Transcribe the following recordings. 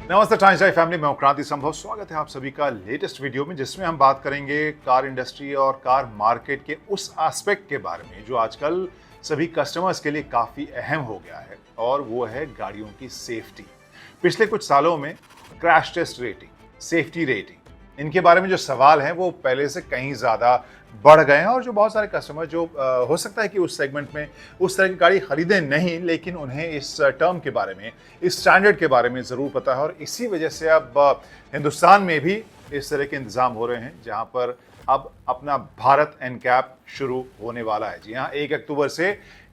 नमस्ते times live family, मैं हूं क्रांति संभव। स्वागत है आप सभी का लेटेस्ट वीडियो में, जिसमें हम बात करेंगे कार इंडस्ट्री और कार मार्केट के उस एस्पेक्ट के बारे में जो आजकल सभी कस्टमर्स के लिए काफ़ी अहम हो गया है, और वो है गाड़ियों की सेफ्टी। पिछले कुछ सालों में crash test rating, safety rating, इनके बारे में जो सवाल हैं वो पहले से कहीं ज़्यादा बढ़ गए हैं, और जो बहुत सारे कस्टमर जो हो सकता है कि उस सेगमेंट में उस तरह की गाड़ी खरीदें नहीं, लेकिन उन्हें इस टर्म के बारे में, इस स्टैंडर्ड के बारे में ज़रूर पता है। और इसी वजह से अब हिंदुस्तान में भी इस तरह के इंतज़ाम हो रहे हैं, जहां पर अब अपना भारत एनकैप शुरू होने वाला है। जी हाँ, 1 अक्टूबर से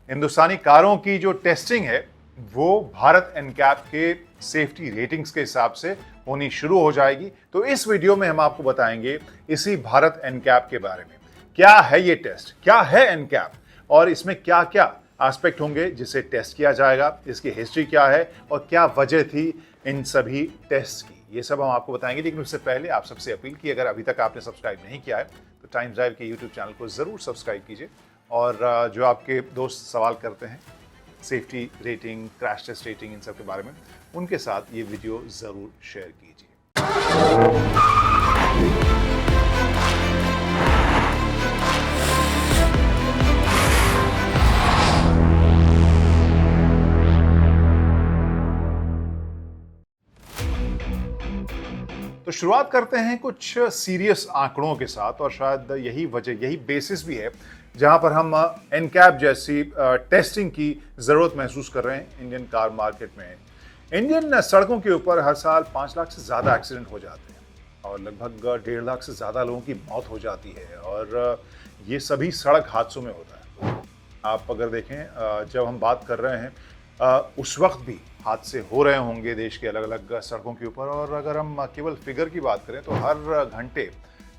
हिंदुस्तानी कारों की जो टेस्टिंग है वो भारत एनकैप के सेफ्टी रेटिंग्स के हिसाब से होनी शुरू हो जाएगी। तो इस वीडियो में हम आपको बताएंगे इसी भारत एनकैप के बारे में, क्या है ये टेस्ट, क्या है एनकैप, और इसमें क्या क्या एस्पेक्ट होंगे जिसे टेस्ट किया जाएगा, इसकी हिस्ट्री क्या है और क्या वजह थी इन सभी टेस्ट की, ये सब हम आपको बताएंगे। लेकिन उससे पहले आप सबसे अपील की, अगर अभी तक आपने सब्सक्राइब नहीं किया है तो टाइम्स लाइव के यूट्यूब चैनल को ज़रूर सब्सक्राइब कीजिए, और जो आपके दोस्त सवाल करते हैं safety rating, crash test rating, इन सब के बारे में, उनके साथ ये वीडियो ज़रूर शेयर कीजिए। तो शुरुआत करते हैं कुछ सीरियस आंकड़ों के साथ, और शायद यही वजह, यही बेसिस भी है जहां पर हम एनकैप जैसी टेस्टिंग की ज़रूरत महसूस कर रहे हैं इंडियन कार मार्केट में। इंडियन सड़कों के ऊपर हर साल 5 लाख से ज़्यादा एक्सीडेंट हो जाते हैं, और लगभग 1.5 लाख से ज़्यादा लोगों की मौत हो जाती है, और ये सभी सड़क हादसों में होता है। आप अगर देखें, जब हम बात कर रहे हैं उस वक्त भी हादसे हो रहे होंगे देश के अलग अलग सड़कों के ऊपर, और अगर हम केवल फिगर की बात करें तो हर घंटे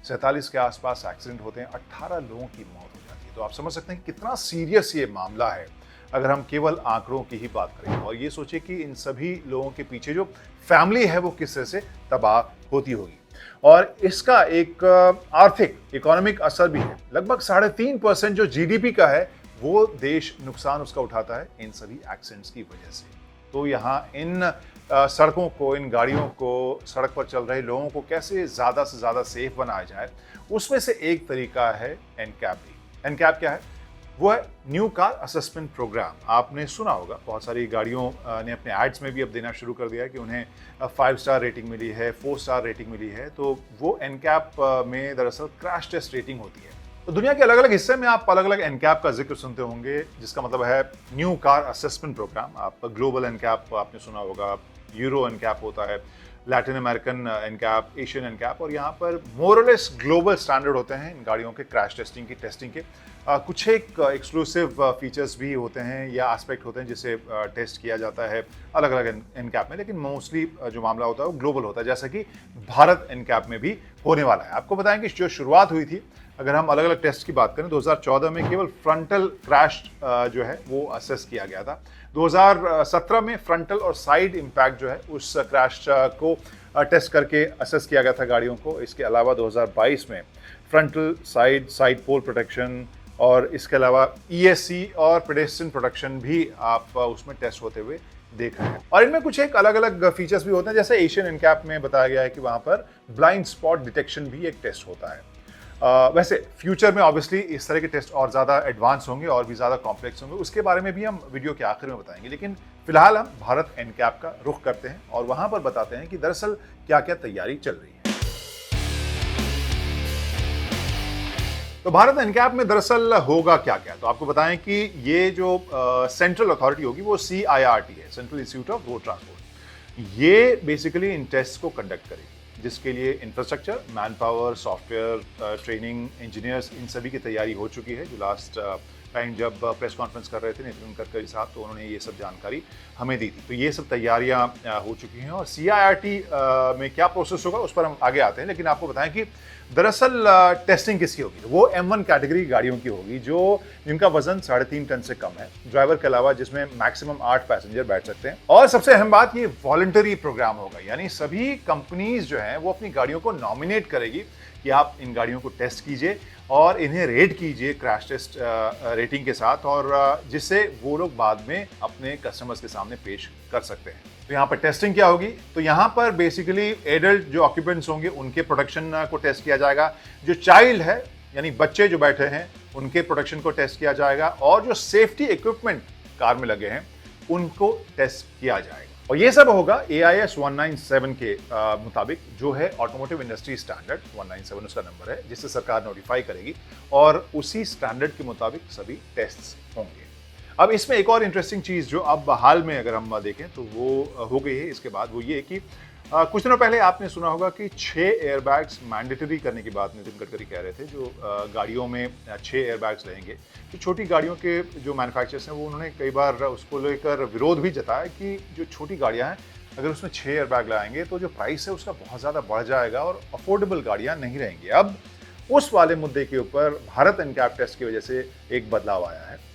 47 के आसपास एक्सीडेंट होते हैं, 18 लोगों की मौत हो जाती है। तो आप समझ सकते हैं कितना सीरियस ये मामला है अगर हम केवल आंकड़ों की ही बात करें, और ये सोचिए कि इन सभी लोगों के पीछे जो फैमिली है वो किस तरह से तबाह होती होगी, और इसका एक आर्थिक, इकोनॉमिक असर भी है। लगभग 3.5% जो जीडीपी का है वो देश नुकसान उसका उठाता है इन सभी एक्सीडेंट्स की वजह से। तो यहाँ इन सड़कों को, इन गाड़ियों को, सड़क पर चल रहे लोगों को कैसे ज़्यादा से ज़्यादा सेफ बनाया जाए, उसमें से एक तरीका है एनकैप भी। एनकैप क्या है? वो है न्यू कार असेसमेंट प्रोग्राम। आपने सुना होगा, बहुत सारी गाड़ियों ने अपने एड्स में भी अब देना शुरू कर दिया है कि उन्हें 5 स्टार रेटिंग मिली है, 4 स्टार रेटिंग मिली है। तो वो एनकैप में दरअसल क्रैश टेस्ट रेटिंग होती है। तो दुनिया के अलग अलग हिस्से में आप अलग अलग एनकैप का जिक्र सुनते होंगे, जिसका मतलब है न्यू कार असेसमेंट प्रोग्राम। आप ग्लोबल एनकैप आपने सुना होगा, यूरो एनकैप होता है, Latin American NCAP, Asian NCAP, और यहाँ पर मोरलेस ग्लोबल स्टैंडर्ड होते हैं इन गाड़ियों के क्रैश टेस्टिंग की, टेस्टिंग के। कुछ एक एक्सक्लूसिव फीचर्स भी होते हैं या एस्पेक्ट होते हैं जिसे टेस्ट किया जाता है अलग अलग एनकैप में, लेकिन मोस्टली जो मामला होता है वो ग्लोबल होता है, जैसा कि भारत एनकैप में भी होने वाला है। आपको बताएं कि जो शुरुआत हुई थी, अगर हम अलग अलग टेस्ट की बात करें, 2014 में केवल फ्रंटल क्रैश जो है वो असेस किया गया था। 2017 में फ्रंटल और साइड इम्पैक्ट जो है उस क्रैश को टेस्ट करके असेस किया गया था गाड़ियों को। इसके अलावा 2022 में फ्रंटल, साइड पोल प्रोटेक्शन, और इसके अलावा ESC और पेडेस्ट्रियन प्रोटेक्शन भी आप उसमें टेस्ट होते हुए देख रहे हैं। और इनमें कुछ एक अलग अलग फीचर्स भी होते हैं, जैसे एशियन एनकैप में बताया गया है कि वहाँ पर ब्लाइंड स्पॉट डिटेक्शन भी एक टेस्ट होता है। वैसे फ्यूचर में ऑब्वियसली इस तरह के टेस्ट और ज़्यादा एडवांस होंगे और भी ज़्यादा कॉम्प्लेक्स होंगे, उसके बारे में भी हम वीडियो के आखिर में बताएंगे। लेकिन फिलहाल हम भारत एनकैप का रुख करते हैं और वहाँ पर बताते हैं कि दरअसल क्या क्या तैयारी चल रही है। तो भारत एनकैप में दरअसल होगा क्या क्या, तो आपको बताएं कि ये जो सेंट्रल अथॉरिटी होगी वो CIRT है, central institute of road transport. ये बेसिकली इन टेस्ट को कंडक्ट करेगी, जिसके लिए infrastructure, man power, software, training, engineers, इन सभी की तैयारी हो चुकी है। जो लास्ट टाइम जब प्रेस कॉन्फ्रेंस कर रहे थे नितिन गडकरी साहब, तो उन्होंने ये सब जानकारी हमें दी थी। तो ये सब तैयारियां हो चुकी हैं, और CIRT में क्या प्रोसेस होगा उस पर हम आगे आते हैं। लेकिन आपको बताएं कि दरअसल टेस्टिंग किसकी होगी, तो वो M1 कैटेगरी गाड़ियों की होगी, जो जिनका वजन 3.5 टन से कम है, ड्राइवर के अलावा, जिसमें मैक्सिमम 8 पैसेंजर बैठ सकते हैं। और सबसे अहम बात, ये वॉलंटरी प्रोग्राम होगा, यानी सभी कंपनीज जो हैं वो अपनी गाड़ियों को नॉमिनेट करेगी कि आप इन गाड़ियों को टेस्ट कीजिए और इन्हें रेट कीजिए क्रैश टेस्ट रेटिंग के साथ, और जिससे वो लोग बाद में अपने कस्टमर्स के सामने पेश कर सकते हैं। तो यहाँ पर टेस्टिंग क्या होगी, तो यहाँ पर बेसिकली एडल्ट जो ऑक्यूपेंट्स होंगे उनके प्रोटेक्शन को टेस्ट किया जाएगा, जो चाइल्ड है यानी बच्चे जो बैठे हैं उनके प्रोटेक्शन को टेस्ट किया जाएगा, और जो सेफ्टी इक्विपमेंट कार में लगे हैं उनको टेस्ट किया जाएगा। और ये सब होगा AIS 197 के मुताबिक, जो है ऑटोमोटिव इंडस्ट्री स्टैंडर्ड 197 उसका नंबर है, जिससे सरकार नोटिफाई करेगी और उसी स्टैंडर्ड के मुताबिक सभी टेस्ट्स होंगे। अब इसमें एक और इंटरेस्टिंग चीज जो अब हाल में अगर हम देखें तो वो हो गई है इसके बाद, वो ये कि कुछ दिनों पहले आपने सुना होगा कि 6 एयरबैग्स मैंडेटरी करने की बात नितिन गडकरी कह रहे थे, जो गाड़ियों में 6 एयरबैग्स रहेंगे। तो छोटी गाड़ियों के जो मैन्युफैक्चरर्स हैं वो उन्होंने कई बार उसको लेकर विरोध भी जताया कि जो छोटी गाड़ियां हैं अगर उसमें 6 एयरबैग लगाएंगे तो जो प्राइस है उसका बहुत ज़्यादा बढ़ जाएगा और अफोर्डेबल गाड़ियाँ नहीं रहेंगी। अब उस वाले मुद्दे के ऊपर भारत एनकैप टेस्ट की वजह से एक बदलाव आया है।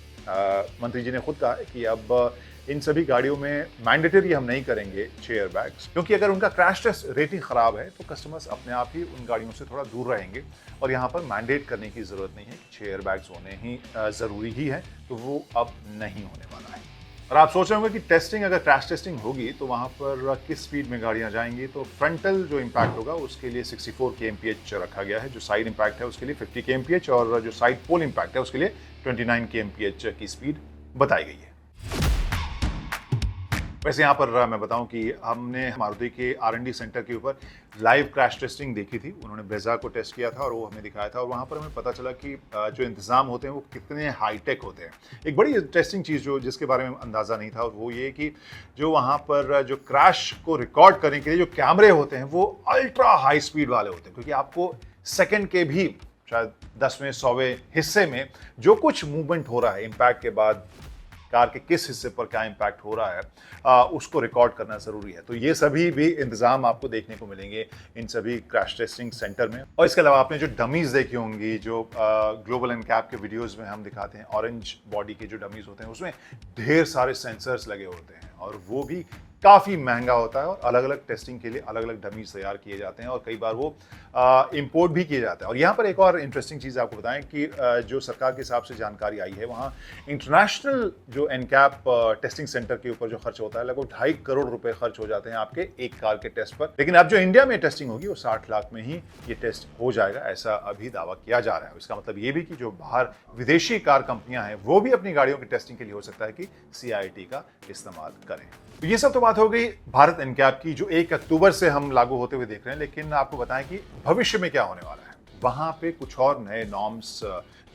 मंत्री जी ने खुद कहा है कि अब इन सभी गाड़ियों में मैंडेटरी हम नहीं करेंगे 6 एयरबैग्स, क्योंकि अगर उनका क्रैश टेस्ट रेटिंग खराब है तो कस्टमर्स अपने आप ही उन गाड़ियों से थोड़ा दूर रहेंगे, और यहाँ पर मैंडेट करने की जरूरत नहीं है कि 6 एयरबैग्स होने ही जरूरी ही है, तो वो अब नहीं होने वाला है। और आप सोच रहे होंगे कि टेस्टिंग, अगर क्रैश टेस्टिंग होगी तो वहाँ पर किस स्पीड में गाड़ियाँ जाएंगी, तो फ्रंटल जो इम्पैक्ट होगा उसके लिए 64 kmph रखा गया है, जो साइड इम्पैक्ट है उसके लिए 50 kmph, और जो साइड पोल इम्पैक्ट है उसके लिए 29 kmph की स्पीड बताई गई है। वैसे यहाँ पर मैं बताऊं कि हमने मारुति के R&D सेंटर के ऊपर लाइव क्रैश टेस्टिंग देखी थी। उन्होंने ब्रेजा को टेस्ट किया था और वो हमें दिखाया था, और वहाँ पर हमें पता चला कि जो इंतज़ाम होते हैं वो कितने हाईटेक होते हैं। एक बड़ी इंटरेस्टिंग चीज़ जो जिसके बारे में अंदाज़ा नहीं था, और वो ये कि जो वहाँ पर जो क्रैश को रिकॉर्ड करने के लिए जो कैमरे होते हैं वो अल्ट्रा हाई स्पीड वाले होते हैं, क्योंकि आपको सेकेंड के भी शायद 10वें 100वें हिस्से में जो कुछ मूवमेंट हो रहा है इम्पैक्ट के बाद, कार के किस हिस्से पर क्या इम्पैक्ट हो रहा है, उसको रिकॉर्ड करना ज़रूरी है। तो ये सभी भी इंतज़ाम आपको देखने को मिलेंगे इन सभी क्रैश टेस्टिंग सेंटर में। और इसके अलावा आपने जो डमीज़ देखी होंगी, जो ग्लोबल एनकैप के वीडियोज़ में हम दिखाते हैं, ऑरेंज बॉडी के जो डमीज़ होते हैं उसमें ढेर सारे सेंसर्स लगे होते हैं, और वो भी काफ़ी महंगा होता है, और अलग अलग टेस्टिंग के लिए अलग अलग डमीज तैयार किए जाते हैं, और कई बार वो इंपोर्ट भी किए जाते हैं। और यहाँ पर एक और इंटरेस्टिंग चीज़ आपको बताएं कि जो सरकार के हिसाब से जानकारी आई है, वहाँ इंटरनेशनल जो एनकैप टेस्टिंग सेंटर के ऊपर जो खर्च होता है लगभग 2.5 करोड़ रुपए खर्च हो जाते हैं आपके एक कार के टेस्ट पर। लेकिन अब जो इंडिया में टेस्टिंग होगी वो 60 लाख में ही ये टेस्ट हो जाएगा, ऐसा अभी दावा किया जा रहा है। इसका मतलब ये भी कि जो बाहर विदेशी कार कंपनियां हैं वो भी अपनी गाड़ियों की टेस्टिंग के लिए हो सकता है कि CIT का इस्तेमाल करें। तो ये सब तो बात हो गई भारत एनकैप की, जो 1 अक्टूबर से हम लागू होते हुए देख रहे हैं। लेकिन आपको बताएं कि भविष्य में क्या होने वाला है। वहाँ पे कुछ और नए नॉर्म्स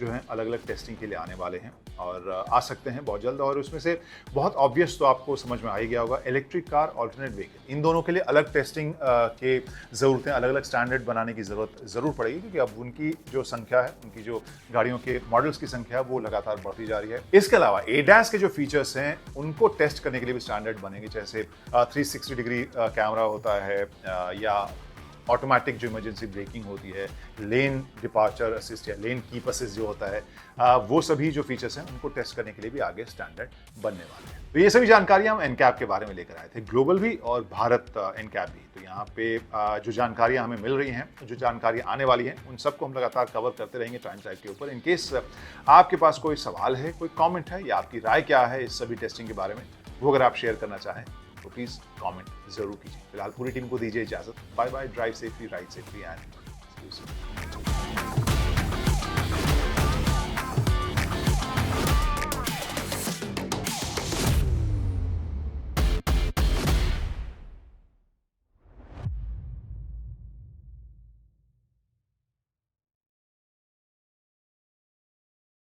जो हैं अलग अलग टेस्टिंग के लिए आने वाले हैं, और आ सकते हैं बहुत जल्द। और उसमें से बहुत ऑब्वियस तो आपको समझ में आ ही गया होगा, इलेक्ट्रिक कार, ऑल्टरनेट व्हीकल, इन दोनों के लिए अलग टेस्टिंग के ज़रूरतें, अलग अलग स्टैंडर्ड बनाने की ज़रूरत ज़रूर पड़ेगी, क्योंकि अब उनकी जो संख्या है, उनकी जो गाड़ियों के मॉडल्स की संख्या है वो लगातार बढ़ती जा रही है। इसके अलावा ADAS के जो फीचर्स हैं उनको टेस्ट करने के लिए भी स्टैंडर्ड बनेंगे, जैसे 360 डिग्री कैमरा होता है, या ऑटोमेटिक जो इमरजेंसी ब्रेकिंग होती है, लेन डिपार्चर असिस्ट या लेन कीप असिस्ट जो होता है, वो सभी जो फीचर्स हैं उनको टेस्ट करने के लिए भी आगे स्टैंडर्ड बनने वाले हैं। तो ये सभी जानकारियां हम एनकैप के बारे में लेकर आए थे, ग्लोबल भी और भारत एनकैप भी। तो यहाँ पे जो जानकारियां हमें मिल रही हैं, जो जानकारियां आने वाली हैं, उन सबको हम लगातार कवर करते रहेंगे टाइम्स लाइव के ऊपर। इनकेस आपके पास कोई सवाल है, कोई कॉमेंट है, या आपकी राय क्या है इस सभी टेस्टिंग के बारे में, वो अगर आप शेयर करना चाहें तो प्लीज़ कमेंट जरूर कीजिए। फिलहाल पूरी टीम को दीजिए इजाजत। Bye bye, drive safely, ride safely and